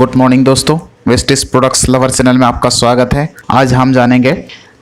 Good morning दोस्तों, Vestige products lover channel में आपका स्वागत है। आज हम जानेंगे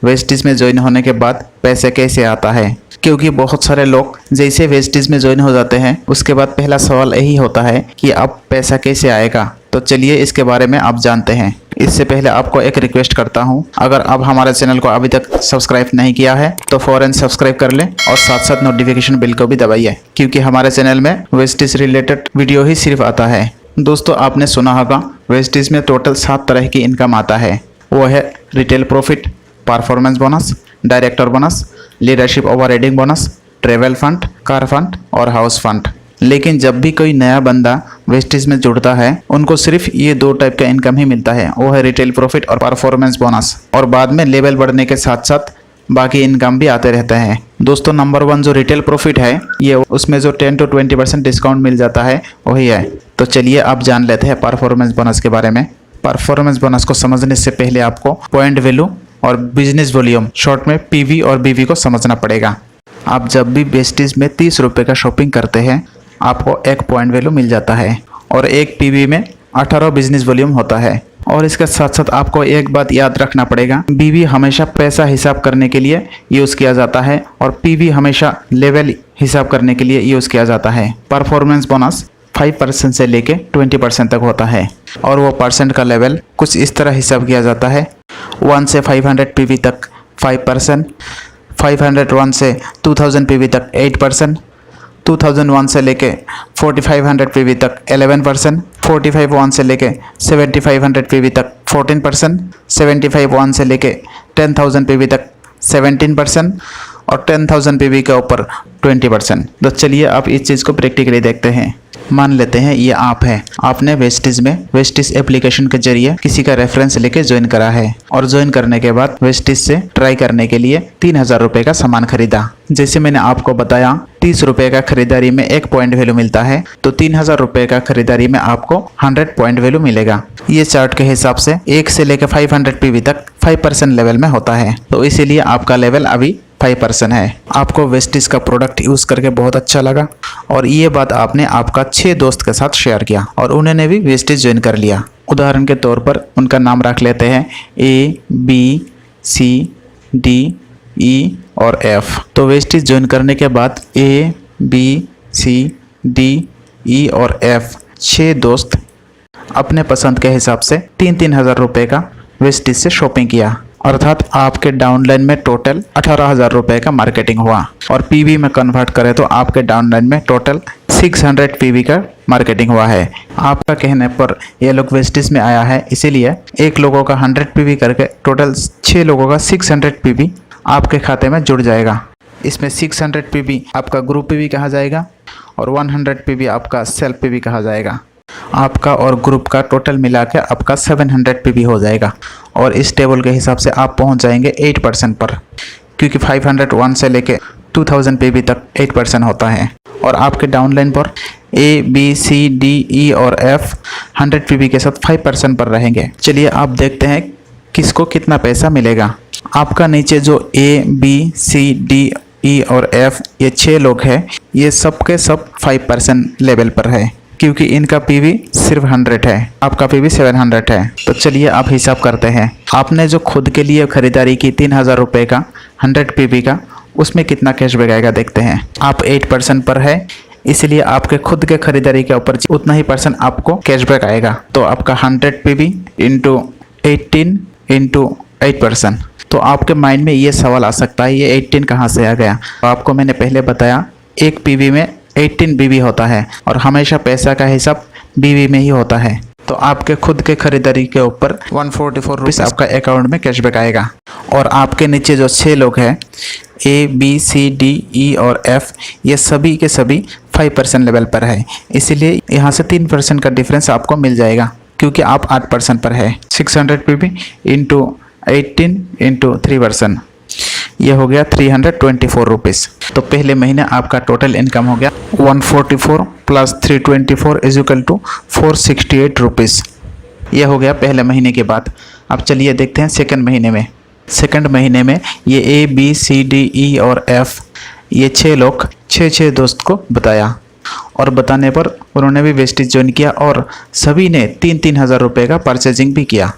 वेस्टिज में ज्वाइन होने के बाद पैसे कैसे आता है, क्योंकि बहुत सारे लोग जैसे वेस्टिज में ज्वाइन हो जाते हैं उसके बाद पहला सवाल यही होता है कि अब पैसा कैसे आएगा। तो चलिए इसके बारे में आप जानते हैं। इससे पहले आपको एक रिक्वेस्ट करता हूं, अगर आप हमारे चैनल को अभी तक सब्सक्राइब नहीं किया है तो फौरन सब्सक्राइब कर लें और साथ साथ नोटिफिकेशन बेल को भी दबाइए, क्योंकि हमारे चैनल में वेस्टिज रिलेटेड वीडियो ही सिर्फ आता है। दोस्तों, आपने सुना होगा वेस्टिज में टोटल 7 तरह की इनकम आता है। वो है retail profit, performance bonus, director bonus, leadership overriding bonus, travel fund, car fund और हाउस फंड। लेकिन जब भी कोई नया बंदा वेस्टिज में जुड़ता है उनको सिर्फ ये 2 टाइप का इनकम ही मिलता है, वो है रिटेल प्रॉफिट और परफॉर्मेंस बोनस। और बाद में लेवल बढ़ने के साथ साथ बाकी इनकम भी आते रहते हैं। दोस्तों, नंबर 1 जो रिटेल प्रॉफिट है, ये उसमें जो 10 to 20% डिस्काउंट मिल जाता है वही है। तो चलिए आप जान लेते हैं परफॉर्मेंस बोनस के बारे में। परफॉर्मेंस बोनस को समझने से पहले आपको पॉइंट वैल्यू और बिजनेस वॉल्यूम, शॉर्ट में पीवी और बीवी को समझना पड़ेगा। आप जब भी वेस्टिज में 30 रुपये का शॉपिंग करते हैं आपको 1 पॉइंट वैल्यू मिल जाता है और 1 पीवी में 18 बिजनेस वॉल्यूम होता है। और इसके साथ साथ आपको एक बात याद रखना पड़ेगा, बीवी हमेशा पैसा हिसाब करने के लिए यूज़ किया जाता है और पीवी हमेशा लेवल हिसाब करने के लिए यूज़ किया जाता है। परफॉर्मेंस बोनस 5% से लेके 20% तक होता है और वो परसेंट का लेवल कुछ इस तरह हिसाब किया जाता है। 1 से 500 पीवी तक 5%, 501 से 2000 पीवी तक 8%, 2001 से लेके 4500 पीवी तक 11%, 4501 से लेके 7500 पीवी तक 14%, 7501 से लेके 10000 पीवी तक 17% और 10000 पीवी के ऊपर 20%। तो चलिए आप इस चीज़ को प्रैक्टिकली देखते हैं। मान लेते हैं ये आप है, आपने वेस्टिज में वेस्टिज एप्लीकेशन के जरिए किसी का रेफरेंस लेके ज्वाइन करा है और ज्वाइन करने के बाद वेस्टिज से ट्राई करने के लिए 3000 रुपये का सामान खरीदा। जैसे मैंने आपको बताया 30 रुपये का खरीदारी में 1 पॉइंट वैल्यू मिलता है, तो 3000 रुपये का खरीदारी में आपको 100 पॉइंट वैल्यू मिलेगा। ये चार्ट के हिसाब से 1 से लेकर 500 पीवी तक 5% लेवल में होता है, तो इसीलिए आपका लेवल अभी 5% है। आपको वेस्टिज का प्रोडक्ट यूज़ करके बहुत अच्छा लगा और ये बात आपने आपका 6 दोस्त के साथ शेयर किया और उन्होंने भी वेस्टिज ज्वाइन कर लिया। उदाहरण के तौर पर उनका नाम रख लेते हैं ABCDE और F। तो वेस्टिज ज्वाइन करने के बाद ABCDE और F 6 दोस्त अपने पसंद के हिसाब से 3-3 हज़ार रुपये का वेस्टिज से शॉपिंग किया, अर्थात आपके डाउनलाइन में टोटल 18,000 रुपये का मार्केटिंग हुआ। और पीवी में कन्वर्ट करें तो आपके डाउनलाइन में टोटल 600 पीवी का मार्केटिंग हुआ है। आपका कहने पर ये लोग वेस्टिज में आया है, इसीलिए एक लोगों का 100 पीवी करके टोटल 6 लोगों का 600 पीवी आपके खाते में जुड़ जाएगा। इसमें 600 पीवी आपका ग्रुप पीवी कहा जाएगा और 100 पीवी आपका सेल्फ पीवी कहा जाएगा। आपका और ग्रुप का टोटल मिला के आपका 700 पीवी हो जाएगा और इस टेबल के हिसाब से आप पहुंच जाएंगे 8% पर, क्योंकि 501 से लेके 2000 पीवी तक 8% होता है। और आपके डाउनलाइन पर ABCDE और F 100 पीवी के साथ 5% पर रहेंगे। चलिए आप देखते हैं किसको कितना पैसा मिलेगा। आपका नीचे जो ABCDE और F ये 6 लोग हैं, ये सब के सब 5% लेवल पर है, क्योंकि इनका पीवी सिर्फ 100 है, आपका पीवी 700 है। तो चलिए आप हिसाब करते हैं। आपने जो खुद के लिए खरीदारी की 3000 रुपये का 100 पीवी का, उसमें कितना कैशबैक आएगा देखते हैं। आप 8% पर है, इसलिए आपके खुद के खरीदारी के ऊपर उतना ही % आपको कैशबैक आएगा। तो आपका 100 पीवी इंटू 18 इंटू 8%। तो आपके माइंड में ये सवाल आ सकता है, ये 18 कहाँ से आ गया। तो आपको मैंने पहले बताया 1 पीवी में 18 बीवी होता है और हमेशा पैसा का हिसाब बीवी में ही होता है। तो आपके खुद के खरीदारी के ऊपर 144 रुपीज़ आपका अकाउंट में कैशबैक आएगा। और आपके नीचे जो 6 लोग हैं ABCDE और F, ये सभी के सभी 5% लेवल पर है, इसीलिए यहाँ से 3% का डिफरेंस आपको मिल जाएगा, क्योंकि आप 8% पर है। 600 पीवी इंटू 18 इंटू 3%, ये हो गया 324 रुपीज़। तो पहले महीने आपका टोटल इनकम हो गया 144 plus 324 is equal to 468 rupees. ये हो गया पहले महीने के बाद। अब चलिए देखते हैं सेकंड महीने में। सेकंड महीने में ये ABCDE और F ये 6 लोग 6 दोस्त को बताया और बताने पर उन्होंने भी वेस्टिज ज्वाइन किया और सभी ने 3-3 हज़ार रुपये का परचेजिंग भी किया।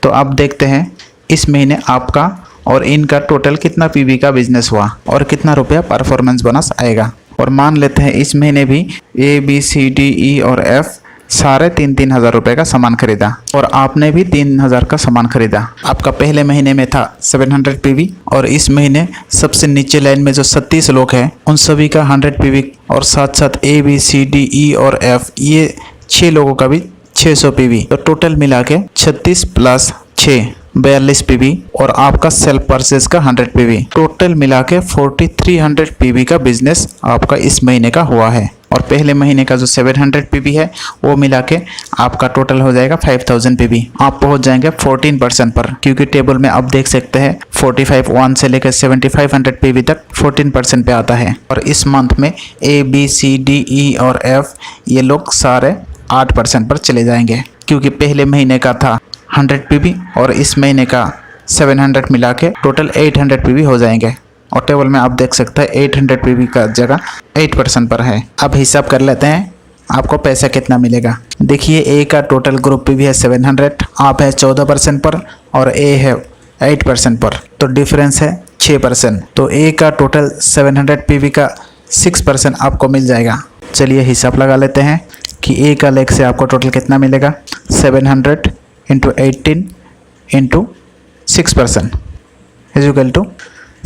तो अब देखते हैं इस महीने आपका और इनका टोटल कितना पीवी का बिजनेस हुआ और कितना रुपया परफॉर्मेंस बोनस आएगा। और मान लेते हैं इस महीने भी A B C D E और एफ सारे 3-3 हज़ार रुपये का सामान खरीदा और आपने भी 3 हज़ार का सामान खरीदा। आपका पहले महीने में था 700 पीवी और इस महीने सबसे नीचे लाइन में जो 36 लोग हैं उन सभी का 100 पीवी और साथ साथ A B C D E और एफ ये 6 लोगों का भी 600 पीवी। तो टोटल मिला के 36 + 6 42 पीवी और आपका सेल्फ परचेज का 100 पीवी। टोटल मिला के 4300 पीवी का बिजनेस आपका इस महीने का हुआ है। और पहले महीने का जो 700 पीवी है वो मिला के आपका टोटल हो जाएगा 5000 पीवी। आप पहुंच जाएंगे 14% पर, क्योंकि टेबल में आप देख सकते हैं 45 से लेकर 7500 पीवी तक 14% पे आता है। और इस मंथ में A B C D E और एफ ये लोग सारे 8% पर चले जाएंगे, क्योंकि पहले महीने का था 100 पीवी और इस महीने का 700 मिला के टोटल 800 पीवी हो जाएंगे। और टेबल में आप देख सकते हैं 800 पीवी का जगह 8% पर है। अब हिसाब कर लेते हैं आपको पैसा कितना मिलेगा। देखिए ए का टोटल ग्रुप पीवी है 700, आप है 14% पर और ए है 8% पर, तो डिफरेंस है 6%। तो ए का टोटल 700 पीवी का 6% आपको मिल जाएगा। चलिए हिसाब लगा लेते हैं कि ए का लेग से आपको टोटल कितना मिलेगा। 700 × 18 × 6% इज इक्वल टू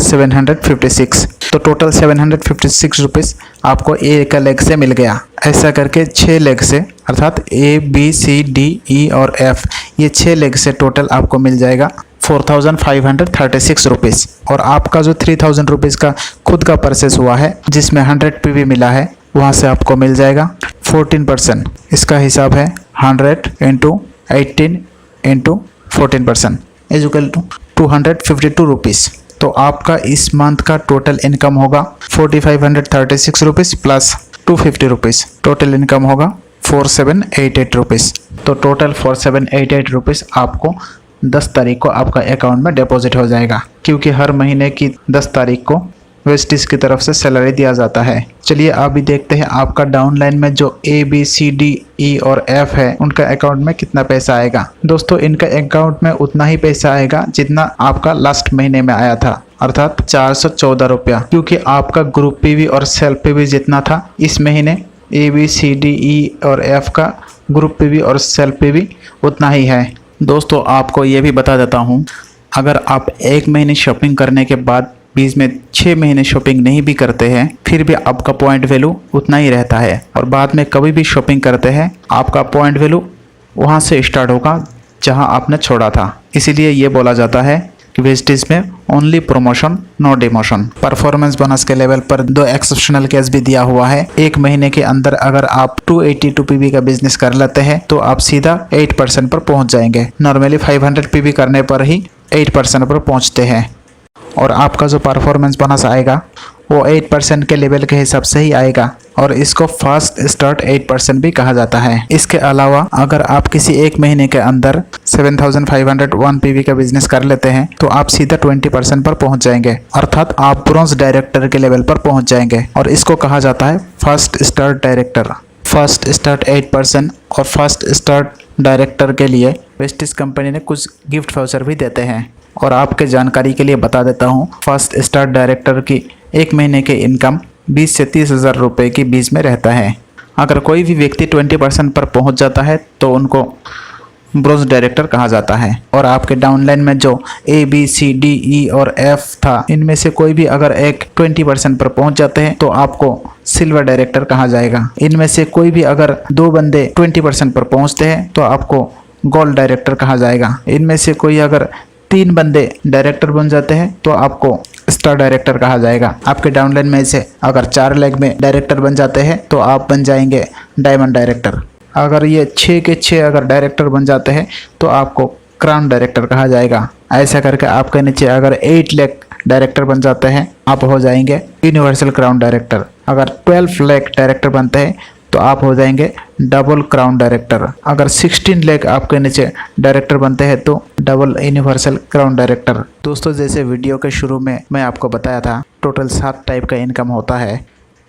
756। तो टोटल 756 रुपीज़ आपको ए का लेग से मिल गया। ऐसा करके 6 लेग से अर्थात A B C D E और एफ ये 6 लेग से टोटल आपको मिल जाएगा 4536 रुपीज़। और आपका जो 3000 रुपीज़ का खुद का परचेस हुआ है जिसमें 100 पीवी मिला है वहाँ से आपको मिल जाएगा 14%। इसका हिसाब है 100 × 18 × 14% इज इक्वल टू 252 रुपीज़। तो आपका इस मंथ का टोटल इनकम होगा 4536 rupees plus 250 rupees. Total income होगा 4788 रुपीज़। तो टोटल 4788 रुपीज़ आपको 10 तारीख को आपका अकाउंट में डिपॉजिट हो जाएगा, क्योंकि हर महीने की 10 तारीख को वेस्टिज की तरफ से सैलरी दिया जाता है। चलिए अभी देखते हैं आपका डाउन लाइन में जो A B C D E और एफ है उनका अकाउंट में कितना पैसा आएगा। दोस्तों इनका अकाउंट में उतना ही पैसा आएगा जितना आपका लास्ट महीने में आया था, अर्थात 414 रुपया, क्योंकि आपका ग्रुप पीवी और सेल्फ पीवी जितना था इस महीने A B C D E और एफ का ग्रुप पीवी और सेल्फ पीवी उतना ही है। दोस्तों आपको ये भी बता देता हूँ, अगर आप 1 महीने शॉपिंग करने के बाद बीच में 6 महीने शॉपिंग नहीं भी करते हैं फिर भी आपका पॉइंट वैल्यू उतना ही रहता है। और बाद में कभी भी शॉपिंग करते हैं आपका पॉइंट वैल्यू वहाँ से स्टार्ट होगा जहाँ आपने छोड़ा था। इसीलिए ये बोला जाता है कि वेस्टिज में only promotion no demotion. Performance bonus के लेवल पर 2 एक्सेप्शनल केस भी दिया हुआ है। 1 महीने के अंदर अगर आप 282 पीवी का बिजनेस कर लेते हैं तो आप सीधा 8% पर पहुंच जाएंगे। नॉर्मली 500 पीवी करने पर ही 8% पर पहुंचते हैं। और आपका जो परफॉर्मेंस बोनस आएगा वो 8% के लेवल के हिसाब से ही आएगा और इसको फास्ट स्टार्ट 8% भी कहा जाता है। इसके अलावा अगर आप किसी 1 महीने के अंदर 7501 पीवी का बिजनेस कर लेते हैं तो आप सीधा 20% पर पहुंच जाएंगे, अर्थात आप ब्रॉन्ज डायरेक्टर के लेवल पर पहुंच जाएंगे और इसको कहा जाता है fast start director. First start 8% और फर्स्ट स्टार्ट डायरेक्टर के लिए वेस्टिज कंपनी ने कुछ गिफ्ट वाउचर भी देते हैं। और आपके जानकारी के लिए बता देता हूँ, फर्स्ट स्टार्ट डायरेक्टर की 1 महीने के इनकम 20 से 30 हज़ार रुपये के बीच में रहता है। अगर कोई भी व्यक्ति 20% पर पहुँच जाता है तो उनको ब्रॉन्ज डायरेक्टर कहा जाता है। और आपके डाउनलाइन में जो A B C D E और एफ था इनमें से कोई भी अगर एक 20% पर पहुंच जाते हैं तो आपको सिल्वर डायरेक्टर कहा जाएगा। इनमें से कोई भी अगर 2 बंदे 20% पर पहुंचते हैं तो आपको गोल्ड डायरेक्टर कहा जाएगा। इनमें से कोई अगर 3 बंदे डायरेक्टर बन जाते हैं तो आपको स्टार डायरेक्टर कहा जाएगा। आपके डाउनलाइन में से अगर 4 लेग में डायरेक्टर बन जाते हैं तो आप बन जाएंगे डायमंड डायरेक्टर। अगर ये 6 के 6 अगर डायरेक्टर बन जाते हैं तो आपको क्राउन डायरेक्टर कहा जाएगा। ऐसा करके आपके नीचे अगर 8 लेग डायरेक्टर बन जाते हैं आप हो जाएंगे यूनिवर्सल क्राउन डायरेक्टर। अगर 12 लेग डायरेक्टर बनते हैं तो आप हो जाएंगे डबल क्राउन डायरेक्टर। अगर 16 लेग आपके नीचे डायरेक्टर बनते हैं तो डबल यूनिवर्सल क्राउन डायरेक्टर। दोस्तों जैसे वीडियो के शुरू में मैं आपको बताया था टोटल 7 टाइप का इनकम होता है।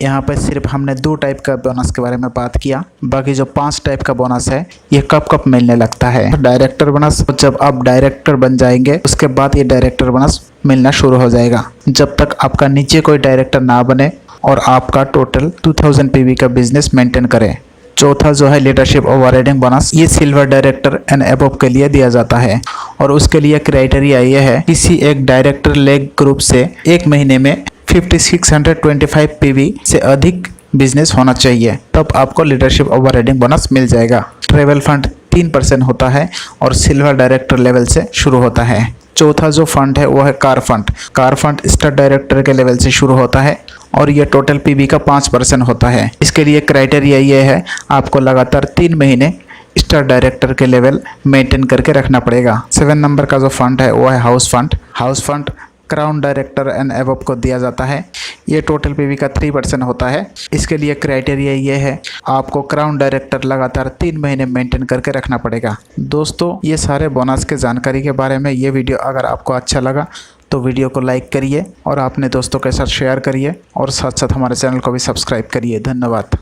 यहाँ पर सिर्फ हमने 2 टाइप का बोनस के बारे में बात किया। बाकी जो 5 टाइप का बोनस है ये कब कब मिलने लगता है। डायरेक्टर बोनस, जब आप डायरेक्टर बन जाएंगे उसके बाद ये डायरेक्टर बोनस मिलना शुरू हो जाएगा। जब तक आपका नीचे कोई डायरेक्टर ना बने और आपका टोटल 2000 पीवी का बिजनेस मेंटेन करे। चौथा जो है लीडरशिप ओवरराइडिंग बोनस, ये सिल्वर डायरेक्टर एंड अबव के लिए दिया जाता है और उसके लिए क्राइटेरिया ये है किसी एक डायरेक्टर लेग ग्रुप से 1 महीने में 5625 पीवी से अधिक बिजनेस होना चाहिए, तब आपको लीडरशिप ओवरराइडिंग बोनस मिल जाएगा। ट्रेवल फंड 3% होता है और सिल्वर डायरेक्टर लेवल से शुरू होता है। चौथा जो फंड है वो है car fund. Car fund star director के लेवल से शुरू होता है और ये टोटल पीवी का 5% होता है। इसके लिए क्राइटेरिया ये है आपको लगातार 3 महीने स्टार डायरेक्टर के लेवल मेंटेन करके रखना पड़ेगा। 7 नंबर का जो फंड है वो है house fund. House fund crown director and above को दिया जाता है। ये टोटल पीवी का 3% होता है। इसके लिए क्राइटेरिया ये है आपको क्राउन डायरेक्टर लगातार 3 महीने मेंटेन करके रखना पड़ेगा। दोस्तों, ये सारे बोनस के जानकारी के बारे में ये वीडियो अगर आपको अच्छा लगा तो वीडियो को लाइक करिए और अपने दोस्तों के साथ शेयर करिए और साथ साथ हमारे चैनल को भी सब्सक्राइब करिए। धन्यवाद।